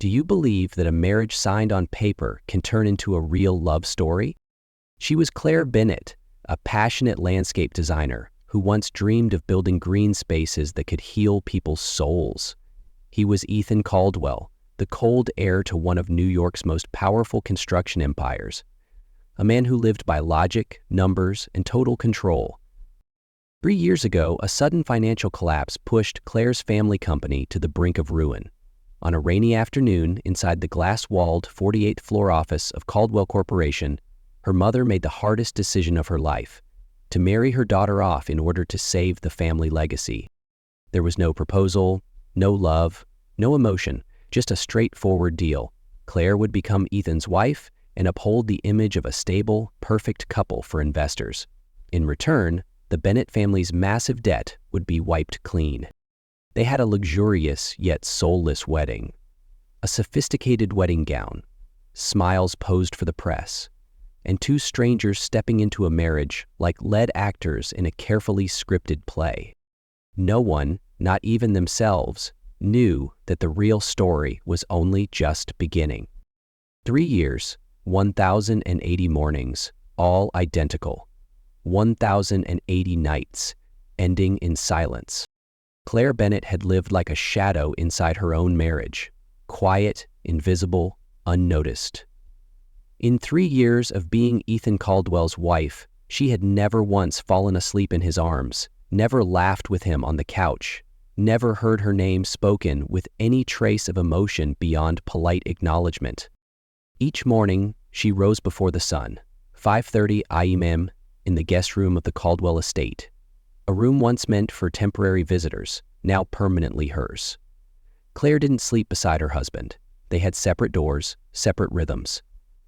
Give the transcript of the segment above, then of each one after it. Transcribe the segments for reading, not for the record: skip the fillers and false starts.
Do you believe that a marriage signed on paper can turn into a real love story? She was Claire Bennett, a passionate landscape designer who once dreamed of building green spaces that could heal people's souls. He was Ethan Caldwell, the cold heir to one of New York's most powerful construction empires, a man who lived by logic, numbers, and total control. 3 years ago, a sudden financial collapse pushed Claire's family company to the brink of ruin. On a rainy afternoon, inside the glass-walled 48th floor office of Caldwell Corporation, her mother made the hardest decision of her life: to marry her daughter off in order to save the family legacy. There was no proposal, no love, no emotion, just a straightforward deal. Claire would become Ethan's wife and uphold the image of a stable, perfect couple for investors. In return, the Bennett family's massive debt would be wiped clean. They had a luxurious yet soulless wedding. A sophisticated wedding gown, smiles posed for the press, and two strangers stepping into a marriage like lead actors in a carefully scripted play. No one, not even themselves, knew that the real story was only just beginning. 3 years, 1,080 mornings, all identical. 1,080 nights, ending in silence. Claire Bennett had lived like a shadow inside her own marriage, quiet, invisible, unnoticed. In 3 years of being Ethan Caldwell's wife, she had never once fallen asleep in his arms, never laughed with him on the couch, never heard her name spoken with any trace of emotion beyond polite acknowledgement. Each morning, she rose before the sun, 5:30 a.m. in the guest room of the Caldwell estate, a room once meant for temporary visitors, now permanently hers. Claire didn't sleep beside her husband. They had separate doors, separate rhythms.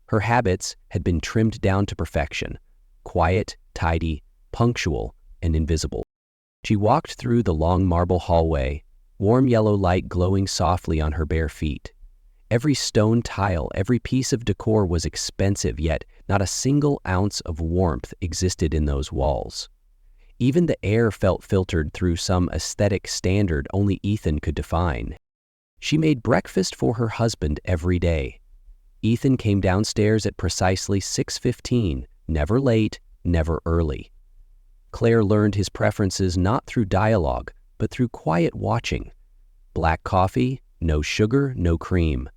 Her habits had been trimmed down to perfection: quiet, tidy, punctual, and invisible. She walked through the long marble hallway, warm yellow light glowing softly on her bare feet. Every stone tile, every piece of decor was expensive, yet not a single ounce of warmth existed in those walls. Even the air felt filtered through some aesthetic standard only Ethan could define. She made breakfast for her husband every day. Ethan came downstairs at precisely 6:15, never late, never early. Claire learned his preferences not through dialogue, but through quiet watching. Black coffee, no sugar, no cream.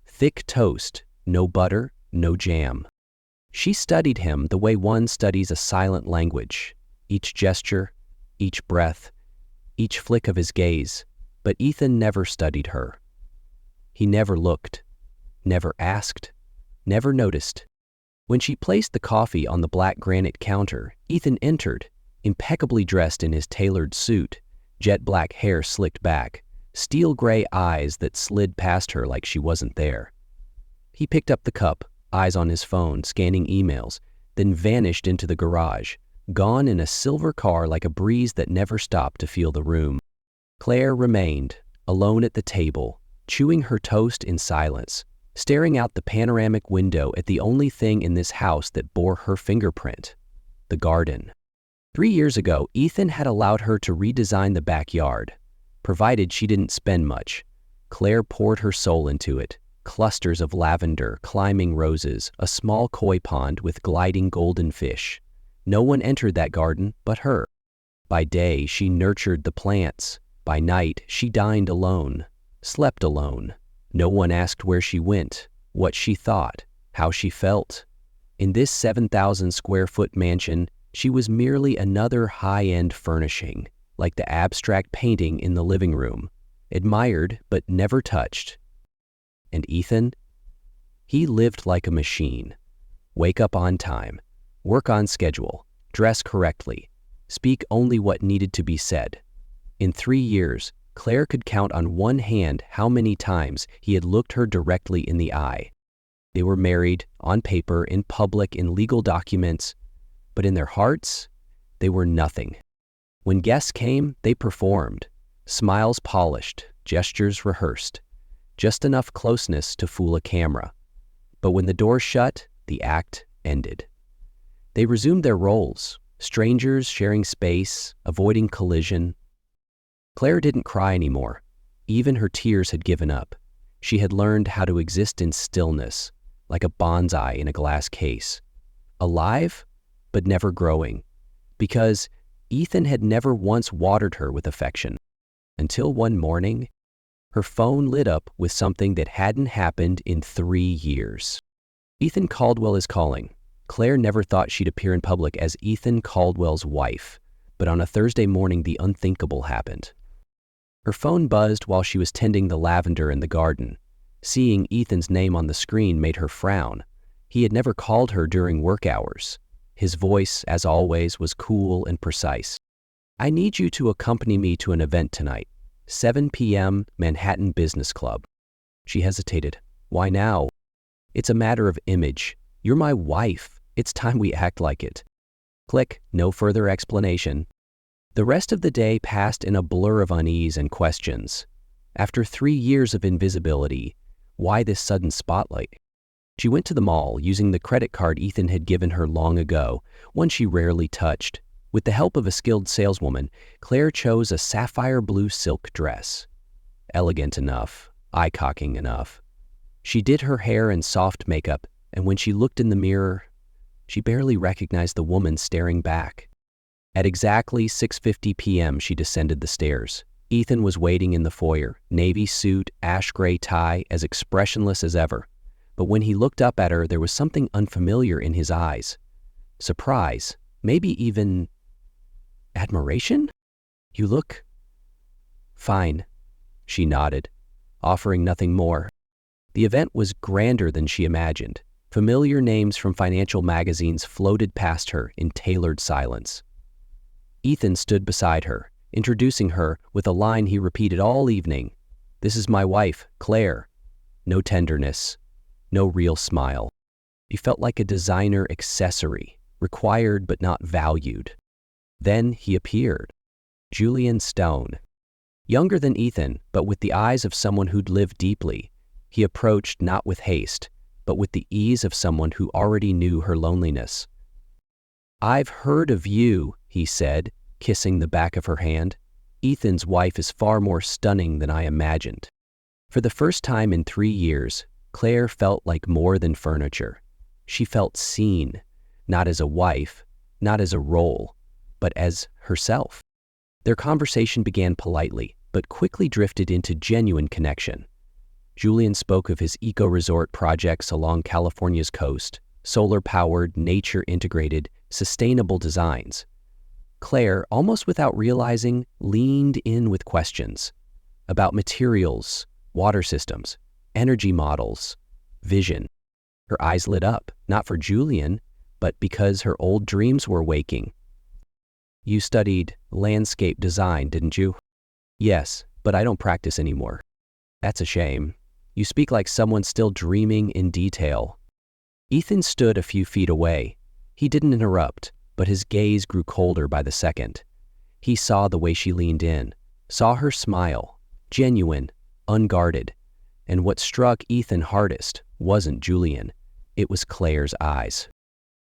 Thick toast, no butter, no jam. She studied him the way one studies a silent language. Each gesture, each breath, each flick of his gaze, but Ethan never studied her. He never looked, never asked, never noticed. When she placed the coffee on the black granite counter, Ethan entered, impeccably dressed in his tailored suit, jet black hair slicked back, steel gray eyes that slid past her like she wasn't there. He picked up the cup, eyes on his phone, scanning emails, then vanished into the garage, gone in a silver car like a breeze that never stopped to feel the room. Claire remained, alone at the table, chewing her toast in silence, staring out the panoramic window at the only thing in this house that bore her fingerprint: the garden. 3 years ago, Ethan had allowed her to redesign the backyard. Provided she didn't spend much, Claire poured her soul into it: clusters of lavender, climbing roses, a small koi pond with gliding golden fish. No one entered that garden but her. By day, she nurtured the plants. By night, she dined alone, slept alone. No one asked where she went, what she thought, how she felt. In this 7,000 square foot mansion, she was merely another high-end furnishing, like the abstract painting in the living room, admired but never touched. And Ethan? He lived like a machine. Wake up on time, work on schedule, dress correctly, speak only what needed to be said. In 3 years, Claire could count on one hand how many times he had looked her directly in the eye. They were married, on paper, in public, in legal documents, but in their hearts, they were nothing. When guests came, they performed, smiles polished, gestures rehearsed, just enough closeness to fool a camera. But when the door shut, the act ended. They resumed their roles, strangers sharing space, avoiding collision. Claire didn't cry anymore. Even her tears had given up. She had learned how to exist in stillness, like a bonsai in a glass case. Alive, but never growing, because Ethan had never once watered her with affection. Until one morning, her phone lit up with something that hadn't happened in 3 years. Ethan Caldwell is calling. Claire never thought she'd appear in public as Ethan Caldwell's wife, but on a Thursday morning, the unthinkable happened. Her phone buzzed while she was tending the lavender in the garden. Seeing Ethan's name on the screen made her frown. He had never called her during work hours. His voice, as always, was cool and precise. "I need you to accompany me to an event tonight. 7 p.m., Manhattan Business Club." She hesitated. "Why now?" "It's a matter of image. You're my wife. It's time we act like it." Click, no further explanation. The rest of the day passed in a blur of unease and questions. After 3 years of invisibility, why this sudden spotlight? She went to the mall using the credit card Ethan had given her long ago, one she rarely touched. With the help of a skilled saleswoman, Claire chose a sapphire blue silk dress. Elegant enough, eye-cocking enough. She did her hair and soft makeup, and when she looked in the mirror, she barely recognized the woman staring back. At exactly 6:50 p.m., she descended the stairs. Ethan was waiting in the foyer, navy suit, ash gray tie, as expressionless as ever. But when he looked up at her, there was something unfamiliar in his eyes. Surprise, maybe even admiration? "You look fine," she nodded, offering nothing more. The event was grander than she imagined. Familiar names from financial magazines floated past her in tailored silence. Ethan stood beside her, introducing her with a line he repeated all evening. "This is my wife, Claire." No tenderness, no real smile. He felt like a designer accessory, required but not valued. Then he appeared. Julian Stone. Younger than Ethan, but with the eyes of someone who'd lived deeply, he approached not with haste, but with the ease of someone who already knew her loneliness. "I've heard of you," he said, kissing the back of her hand. "Ethan's wife is far more stunning than I imagined." For the first time in 3 years, Claire felt like more than furniture. She felt seen, not as a wife, not as a role, but as herself. Their conversation began politely, but quickly drifted into genuine connection. Julian spoke of his eco-resort projects along California's coast, solar-powered, nature-integrated, sustainable designs. Claire, almost without realizing, leaned in with questions about materials, water systems, energy models, vision. Her eyes lit up, not for Julian, but because her old dreams were waking. "You studied landscape design, didn't you?" "Yes, but I don't practice anymore." "That's a shame. You speak like someone still dreaming in detail." Ethan stood a few feet away. He didn't interrupt, but his gaze grew colder by the second. He saw the way she leaned in, saw her smile, genuine, unguarded. And what struck Ethan hardest wasn't Julian, it was Claire's eyes.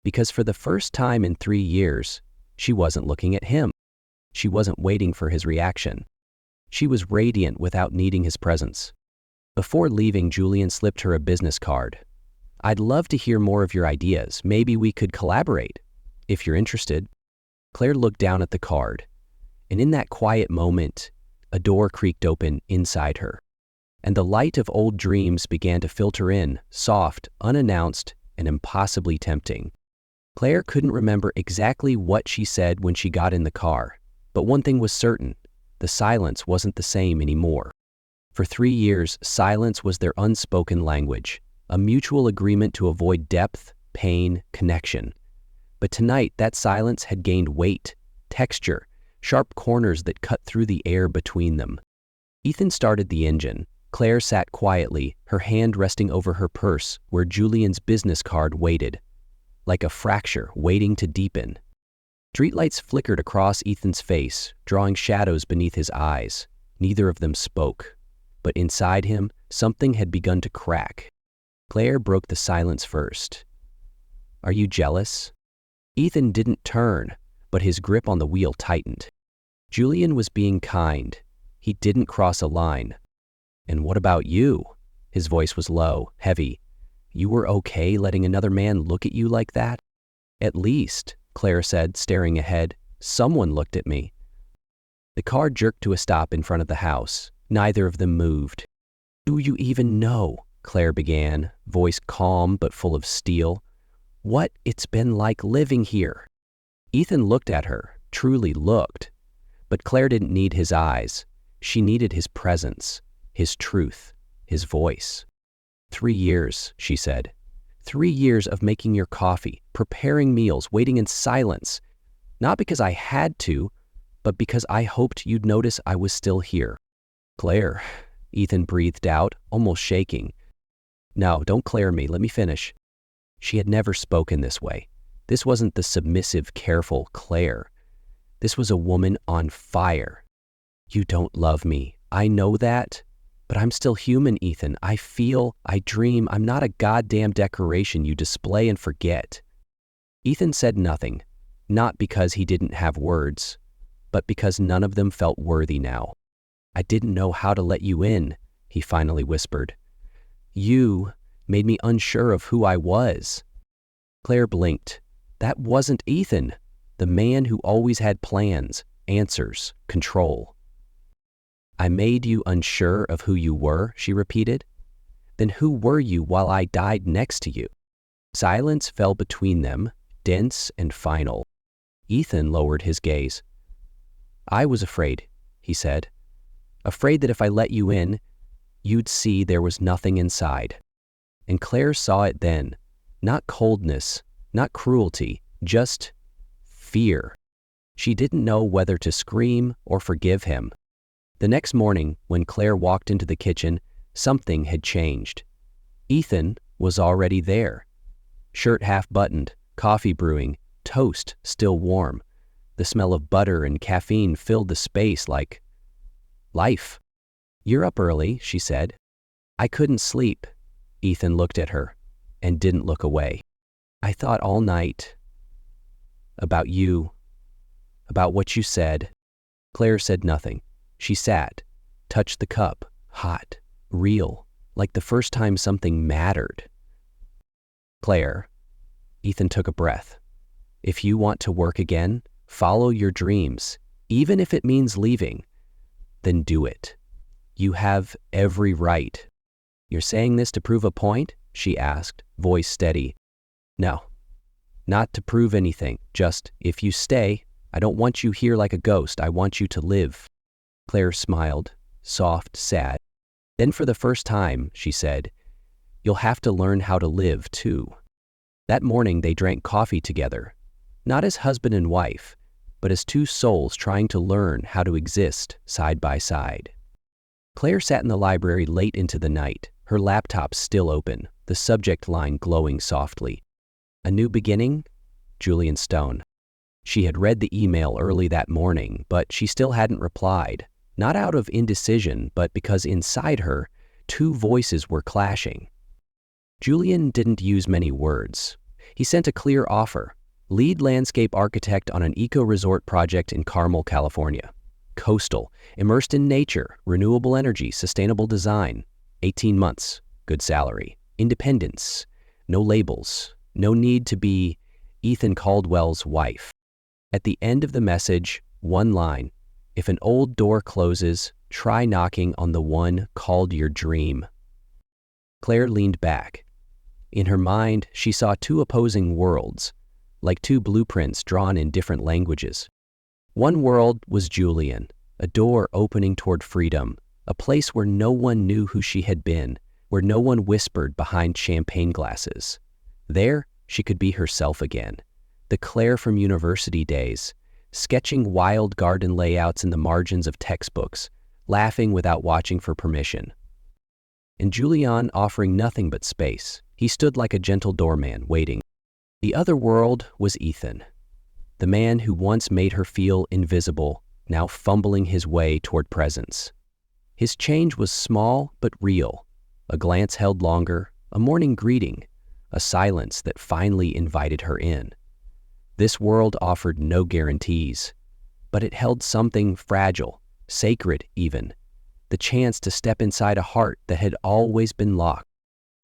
Because for the first time in 3 years, she wasn't looking at him. She wasn't waiting for his reaction. She was radiant without needing his presence. Before leaving, Julian slipped her a business card. "I'd love to hear more of your ideas. Maybe we could collaborate, if you're interested." Claire looked down at the card, and in that quiet moment, a door creaked open inside her, and the light of old dreams began to filter in, soft, unannounced, and impossibly tempting. Claire couldn't remember exactly what she said when she got in the car, but one thing was certain: the silence wasn't the same anymore. For 3 years, silence was their unspoken language, a mutual agreement to avoid depth, pain, connection. But tonight, that silence had gained weight, texture, sharp corners that cut through the air between them. Ethan started the engine. Claire sat quietly, her hand resting over her purse where Julian's business card waited, like a fracture waiting to deepen. Streetlights flickered across Ethan's face, drawing shadows beneath his eyes. Neither of them spoke, but inside him, something had begun to crack. Claire broke the silence first. "Are you jealous?" Ethan didn't turn, but his grip on the wheel tightened. Julian was being kind. He didn't cross a line. "And what about you?" His voice was low, heavy. "You were okay letting another man look at you like that?" "At least," Claire said, staring ahead, "someone looked at me." The car jerked to a stop in front of the house. Neither of them moved. "Do you even know," Claire began, voice calm but full of steel, "what it's been like living here?" Ethan looked at her, truly looked. But Claire didn't need his eyes. She needed his presence, his truth, his voice. 3 years, she said. 3 years of making your coffee, preparing meals, waiting in silence. Not because I had to, but because I hoped you'd notice I was still here. "Claire," Ethan breathed out, almost shaking. "No, don't Claire me, let me finish." She had never spoken this way. This wasn't the submissive, careful Claire. This was a woman on fire. "You don't love me. I know that. But I'm still human, Ethan. I feel, I dream. I'm not a goddamn decoration you display and forget." Ethan said nothing, not because he didn't have words, but because none of them felt worthy now. "I didn't know how to let you in," he finally whispered. "You made me unsure of who I was." Claire blinked. That wasn't Ethan, the man who always had plans, answers, control. "I made you unsure of who you were," she repeated. "Then who were you while I died next to you?" Silence fell between them, dense and final. Ethan lowered his gaze. "I was afraid," he said. "Afraid that if I let you in, you'd see there was nothing inside." And Claire saw it then. Not coldness, not cruelty, just fear. She didn't know whether to scream or forgive him. The next morning, when Claire walked into the kitchen, something had changed. Ethan was already there. Shirt half buttoned, coffee brewing, toast still warm. The smell of butter and caffeine filled the space like life. "You're up early," she said. "I couldn't sleep." Ethan looked at her and didn't look away. "I thought all night about you, about what you said." Claire said nothing. She sat, touched the cup, hot, real, like the first time something mattered. "Claire," Ethan took a breath, "if you want to work again, follow your dreams, even if it means leaving, then do it. You have every right." "You're saying this to prove a point?" she asked, voice steady. "No, not to prove anything, just if you stay, I don't want you here like a ghost, I want you to live." Claire smiled, soft, sad. Then for the first time, she said, "You'll have to learn how to live, too." That morning they drank coffee together, not as husband and wife, but as two souls trying to learn how to exist side by side. Claire sat in the library late into the night, her laptop still open, the subject line glowing softly. "A new beginning? Julian Stone." She had read the email early that morning, but she still hadn't replied, not out of indecision, but because inside her, two voices were clashing. Julian didn't use many words. He sent a clear offer: lead landscape architect on an eco-resort project in Carmel, California. Coastal, immersed in nature, renewable energy, sustainable design. 18 months, good salary. Independence, no labels, no need to be Ethan Caldwell's wife. At the end of the message, one line: "If an old door closes, try knocking on the one called your dream." Claire leaned back. In her mind, she saw two opposing worlds, like two blueprints drawn in different languages. One world was Julian, a door opening toward freedom, a place where no one knew who she had been, where no one whispered behind champagne glasses. There, she could be herself again, the Claire from university days, sketching wild garden layouts in the margins of textbooks, laughing without watching for permission. And Julian offering nothing but space. He stood like a gentle doorman, waiting. The other world was Ethan, the man who once made her feel invisible, now fumbling his way toward presence. His change was small but real, a glance held longer, a morning greeting, a silence that finally invited her in. This world offered no guarantees, but it held something fragile, sacred even, the chance to step inside a heart that had always been locked.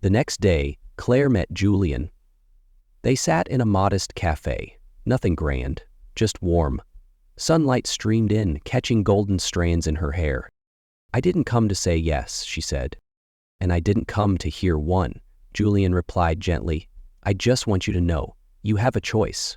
The next day, Claire met Julian. They sat in a modest cafe, nothing grand, just warm. Sunlight streamed in, catching golden strands in her hair. "I didn't come to say yes," she said. "And I didn't come to hear one," Julian replied gently. "I just want you to know, you have a choice."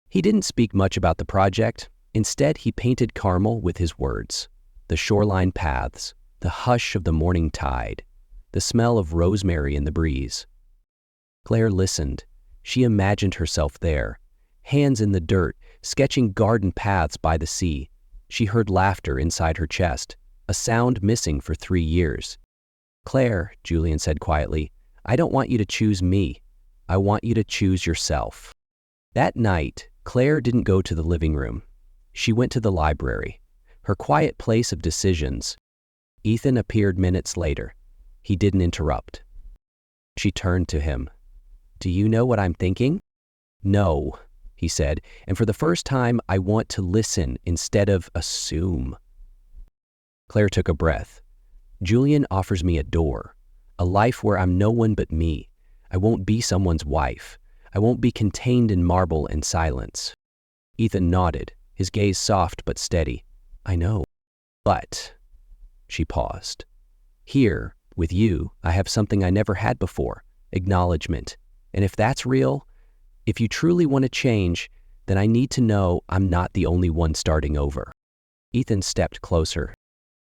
He didn't speak much about the project. Instead, he painted Carmel with his words. The shoreline paths, the hush of the morning tide, the smell of rosemary in the breeze. Claire listened. She imagined herself there, hands in the dirt, sketching garden paths by the sea. She heard laughter inside her chest, a sound missing for 3 years. "Claire," Julian said quietly, "I don't want you to choose me. I want you to choose yourself." That night, Claire didn't go to the living room. She went to the library, her quiet place of decisions. Ethan appeared minutes later. He didn't interrupt. She turned to him. "Do you know what I'm thinking?" "No," he said, "and for the first time, I want to listen instead of assume." Claire took a breath. "Julian offers me a door, a life where I'm no one but me. I won't be someone's wife. I won't be contained in marble and silence." Ethan nodded, his gaze soft but steady. "I know. But," she paused, "here, with you, I have something I never had before, acknowledgement. And if that's real, if you truly want to change, then I need to know I'm not the only one starting over." Ethan stepped closer.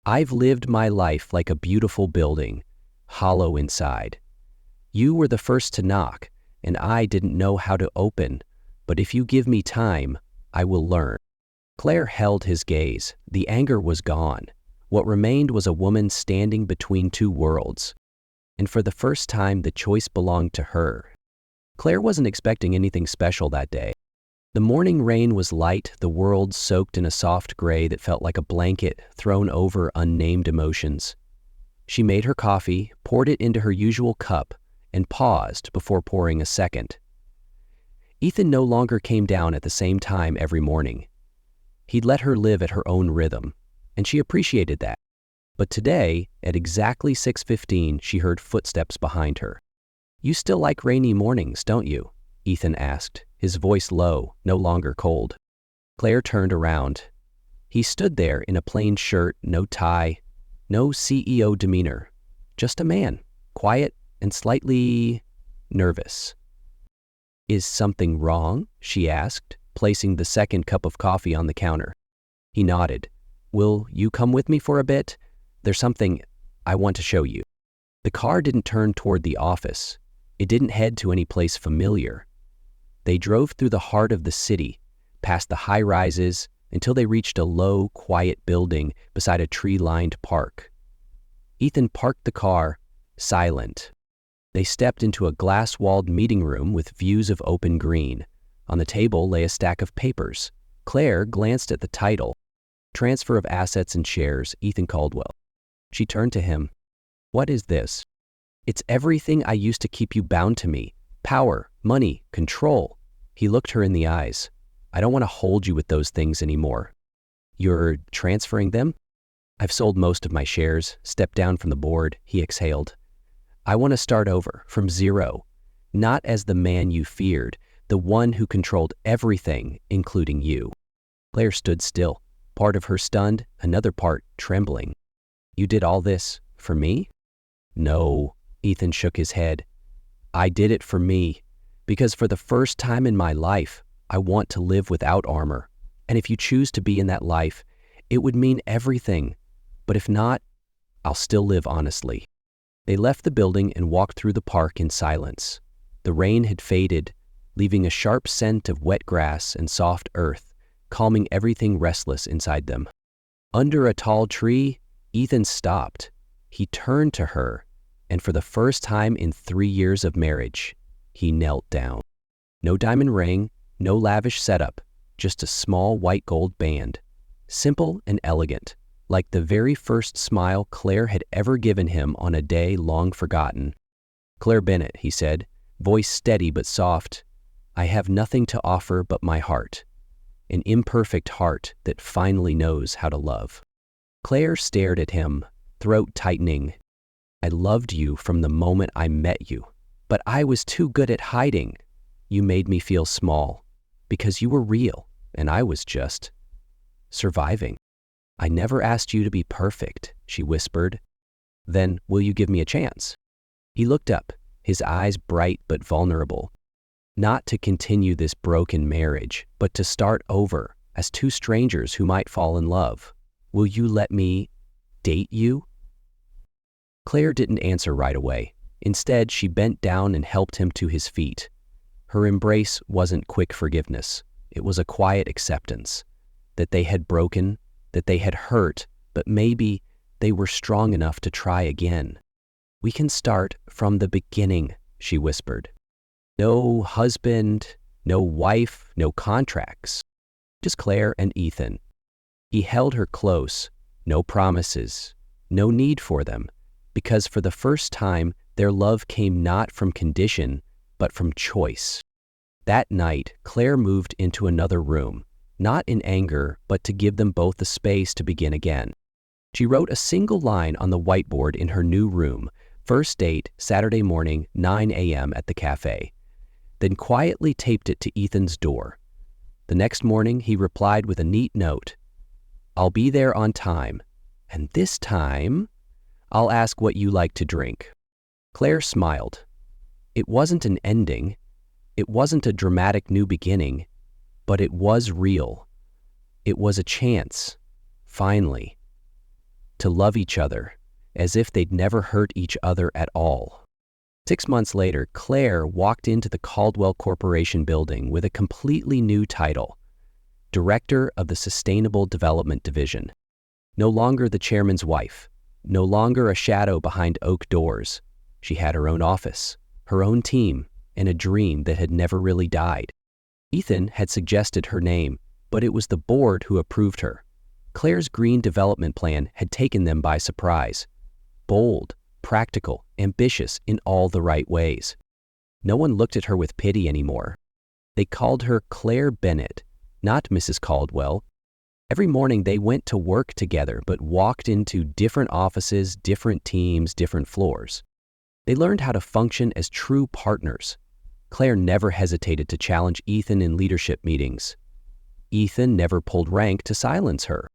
"I've lived my life like a beautiful building, hollow inside. You were the first to knock, and I didn't know how to open, but if you give me time, I will learn." Claire held his gaze. The anger was gone. What remained was a woman standing between two worlds. And for the first time, the choice belonged to her. Claire wasn't expecting anything special that day. The morning rain was light, the world soaked in a soft gray that felt like a blanket thrown over unnamed emotions. She made her coffee, poured it into her usual cup, and paused before pouring a second. Ethan no longer came down at the same time every morning. He'd let her live at her own rhythm, and she appreciated that. But today, at exactly 6:15, she heard footsteps behind her. "You still like rainy mornings, don't you?" Ethan asked, his voice low, no longer cold. Claire turned around. He stood there in a plain shirt, no tie, no CEO demeanor. Just a man, quiet and slightly nervous. "Is something wrong?" she asked, placing the second cup of coffee on the counter. He nodded. "Will you come with me for a bit? There's something I want to show you." The car didn't turn toward the office. It didn't head to any place familiar. They drove through the heart of the city, past the high-rises, until they reached a low, quiet building beside a tree-lined park. Ethan parked the car, silent. They stepped into a glass-walled meeting room with views of open green. On the table lay a stack of papers. Claire glanced at the title, Transfer of Assets and Shares, Ethan Caldwell. She turned to him. "What is this?" "It's everything I used to keep you bound to me. Power, money, control." He looked her in the eyes. "I don't want to hold you with those things anymore." "You're transferring them?" "I've sold most of my shares, stepped down from the board," he exhaled. "I want to start over, from zero. Not as the man you feared, the one who controlled everything, including you." Claire stood still, part of her stunned, another part trembling. "You did all this for me?" "No," Ethan shook his head. "I did it for me, because for the first time in my life, I want to live without armor. And if you choose to be in that life, it would mean everything. But if not, I'll still live honestly." They left the building and walked through the park in silence. The rain had faded, leaving a sharp scent of wet grass and soft earth, calming everything restless inside them. Under a tall tree, Ethan stopped. He turned to her, and for the first time in 3 years of marriage, he knelt down. No diamond ring, no lavish setup, just a small white gold band. Simple and elegant, like the very first smile Claire had ever given him on a day long forgotten. "Claire Bennett," he said, voice steady but soft, "I have nothing to offer but my heart. An imperfect heart that finally knows how to love." Claire stared at him. throat tightening. I loved you from the moment I met you, but I was too good at hiding. You made me feel small because you were real and I was just surviving. I never asked you to be perfect, she whispered. Then will you give me a chance? He looked up, his eyes bright but vulnerable. Not to continue this broken marriage, but to start over as two strangers who might fall in love. Will you let me date you? Claire didn't answer right away. Instead, she bent down and helped him to his feet. Her embrace wasn't quick forgiveness. It was a quiet acceptance. That they had broken, that they had hurt, but maybe they were strong enough to try again. We can start from the beginning, she whispered. No husband, no wife, no contracts. Just Claire and Ethan. He held her close, no promises, no need for them, because for the first time, their love came not from condition, but from choice. That night, Claire moved into another room, not in anger, but to give them both the space to begin again. She wrote a single line on the whiteboard in her new room, first date, Saturday morning, 9 a.m. at the cafe, then quietly taped it to Ethan's door. The next morning, he replied with a neat note. I'll be there on time, and this time, I'll ask what you like to drink. Claire smiled. It wasn't an ending. It wasn't a dramatic new beginning, but it was real. It was a chance, finally, to love each other as if they'd never hurt each other at all. 6 months later, Claire walked into the Caldwell Corporation building with a completely new title, Director of the Sustainable Development Division. No longer the chairman's wife, no longer a shadow behind oak doors. She had her own office, her own team, and a dream that had never really died. Ethan had suggested her name, but it was the board who approved her. Claire's green development plan had taken them by surprise. Bold, practical, ambitious in all the right ways. No one looked at her with pity anymore. They called her Claire Bennett, not Mrs. Caldwell. Every morning they went to work together but walked into different offices, different teams, different floors. They learned how to function as true partners. Claire never hesitated to challenge Ethan in leadership meetings. Ethan never pulled rank to silence her.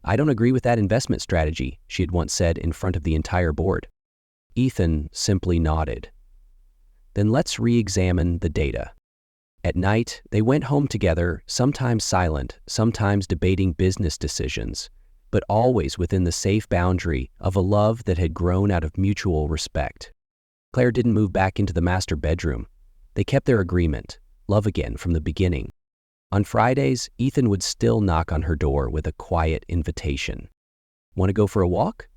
I don't agree with that investment strategy, she had once said in front of the entire board. Ethan simply nodded. Then let's re-examine the data. At night, they went home together, sometimes silent, sometimes debating business decisions, but always within the safe boundary of a love that had grown out of mutual respect. Claire didn't move back into the master bedroom. They kept their agreement, love again from the beginning. On Fridays, Ethan would still knock on her door with a quiet invitation. Want to go for a walk?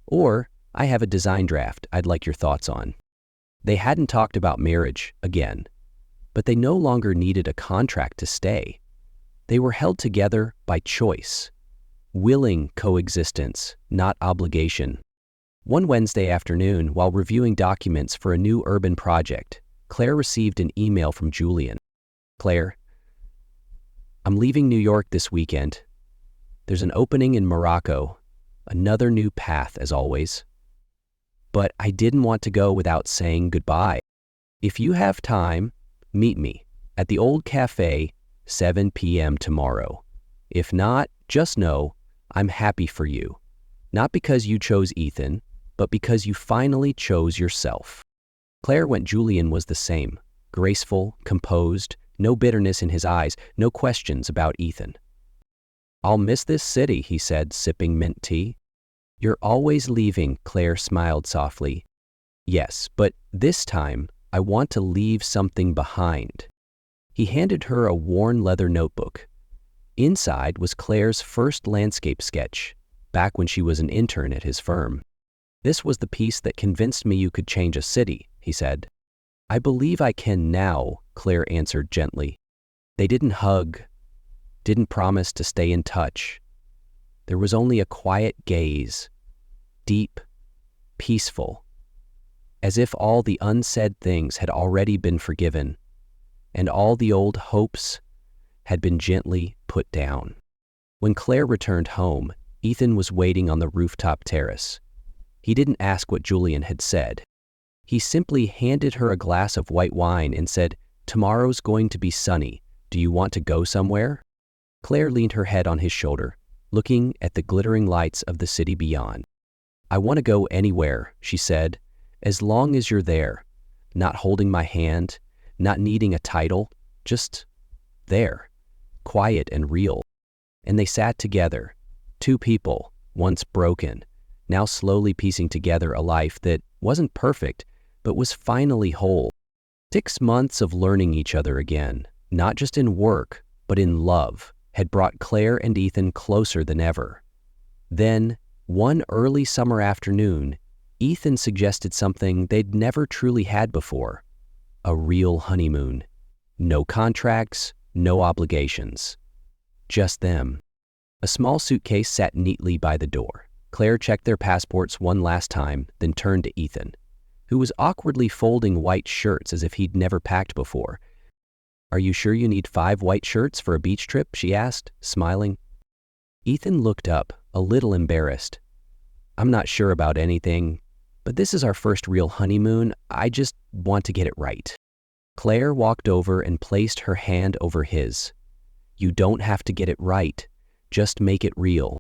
Or, I have a design draft I'd like your thoughts on. They hadn't talked about marriage again, but they no longer needed a contract to stay. They were held together by choice, willing coexistence, not obligation. One Wednesday afternoon, while reviewing documents for a new urban project, Claire received an email from Julian. Claire, I'm leaving New York this weekend. There's an opening in Morocco, another new path as always. But I didn't want to go without saying goodbye. If you have time, meet me at the old cafe, 7 p.m. tomorrow. If not, just know I'm happy for you. Not because you chose Ethan, but because you finally chose yourself. Claire went. Julian was the same, graceful, composed, no bitterness in his eyes, no questions about Ethan. I'll miss this city, he said, sipping mint tea. You're always leaving, Claire smiled softly. Yes, but this time I want to leave something behind. He handed her a worn leather notebook. Inside was Claire's first landscape sketch, back when she was an intern at his firm. This was the piece that convinced me you could change a city, he said. I believe I can now, Claire answered gently. They didn't hug, didn't promise to stay in touch. There was only a quiet gaze, deep, peaceful, as if all the unsaid things had already been forgiven, and all the old hopes had been gently put down. When Claire returned home, Ethan was waiting on the rooftop terrace. He didn't ask what Julian had said. He simply handed her a glass of white wine and said, "Tomorrow's going to be sunny. Do you want to go somewhere?" Claire leaned her head on his shoulder, looking at the glittering lights of the city beyond. "I want to go anywhere," she said, "as long as you're there, not holding my hand, not needing a title, just there, quiet and real." And they sat together, two people, once broken, now slowly piecing together a life that wasn't perfect, but was finally whole. 6 months of learning each other again, not just in work, but in love, had brought Claire and Ethan closer than ever. Then, one early summer afternoon, Ethan suggested something they'd never truly had before: a real honeymoon. No contracts, no obligations. Just them. A small suitcase sat neatly by the door. Claire checked their passports one last time, then turned to Ethan, who was awkwardly folding white shirts as if he'd never packed before. "Are you sure you need 5 white shirts for a beach trip?" she asked, smiling. Ethan looked up, a little embarrassed. "I'm not sure about anything, but this is our first real honeymoon. I just want to get it right." Claire walked over and placed her hand over his. "You don't have to get it right, just make it real."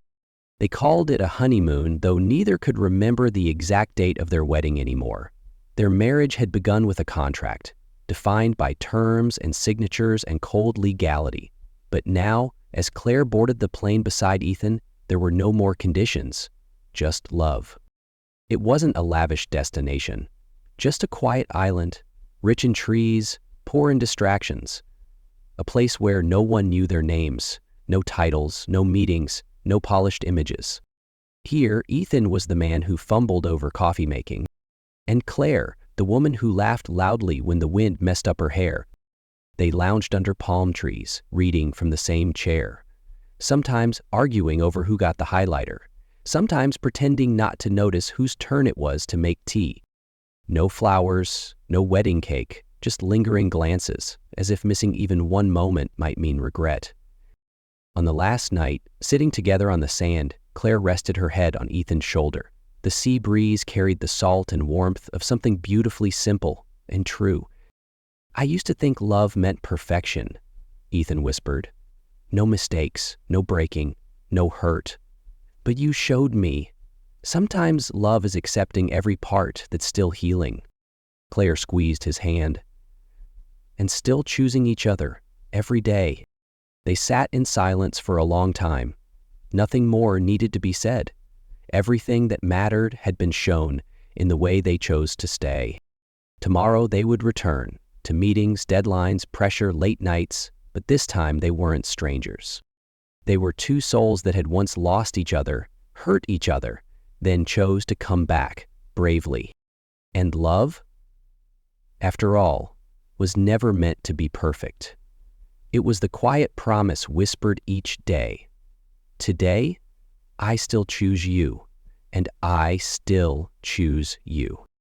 They called it a honeymoon, though neither could remember the exact date of their wedding anymore. Their marriage had begun with a contract, defined by terms and signatures and cold legality. But now, as Claire boarded the plane beside Ethan, there were no more conditions, just love. It wasn't a lavish destination, just a quiet island, rich in trees, poor in distractions. A place where no one knew their names, no titles, no meetings, no polished images. Here, Ethan was the man who fumbled over coffee making, and Claire, the woman who laughed loudly when the wind messed up her hair. They lounged under palm trees, reading from the same chair, sometimes arguing over who got the highlighter, sometimes pretending not to notice whose turn it was to make tea. No flowers, no wedding cake, just lingering glances, as if missing even one moment might mean regret. On the last night, sitting together on the sand, Claire rested her head on Ethan's shoulder. The sea breeze carried the salt and warmth of something beautifully simple and true. "I used to think love meant perfection," Ethan whispered. "No mistakes, no breaking, no hurt. But you showed me. Sometimes love is accepting every part that's still healing." Claire squeezed his hand. "And still choosing each other, every day." They sat in silence for a long time. Nothing more needed to be said. Everything that mattered had been shown in the way they chose to stay. Tomorrow they would return to meetings, deadlines, pressure, late nights, but this time they weren't strangers. They were two souls that had once lost each other, hurt each other, then chose to come back bravely. And love, after all, was never meant to be perfect. It was the quiet promise whispered each day. Today, I still choose you, and I still choose you.